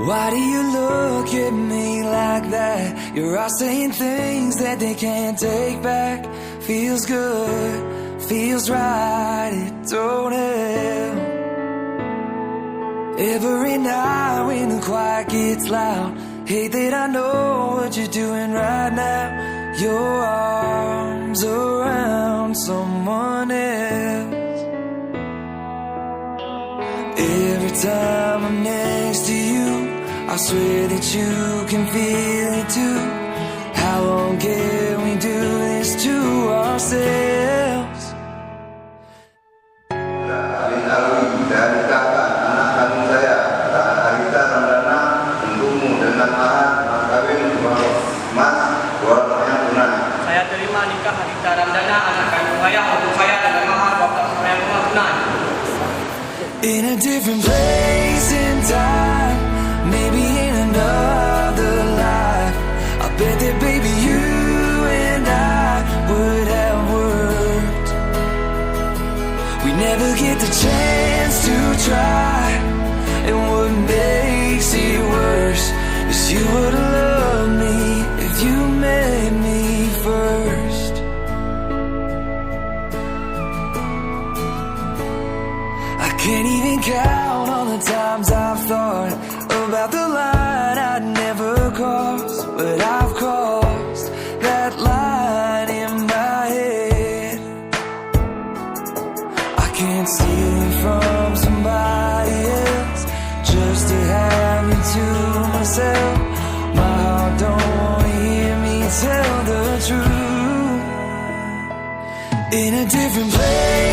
Why do you look at me like that? You're all saying things that they can't take back. Feels good, feels right, it don't help. Every night when the quiet gets loud, hate that I know what you're doing right now. Your arms around someone else. Every time I'm next to you, I swear that you can feel it too. How long can we do this to ourselves? Dan kakak anak kandung saya, Arita untukmu dengan mahar mas kawin emas 2 yang tunai. Saya terima nikah Arita Ramdana anak kandung saya untuk saya dengan mahar 2 yang tunai. In a different place in time, maybe in another life, I bet that baby you and I would have worked. We never get the chance to try, and what makes it worse is you would've loved me if you met me first. I can't even count all the times I've thought about the line I'd never cross, but I've crossed that line in my head. I can't steal it from somebody else just to have you to myself. My heart don't wanna hear me tell the truth. In a different place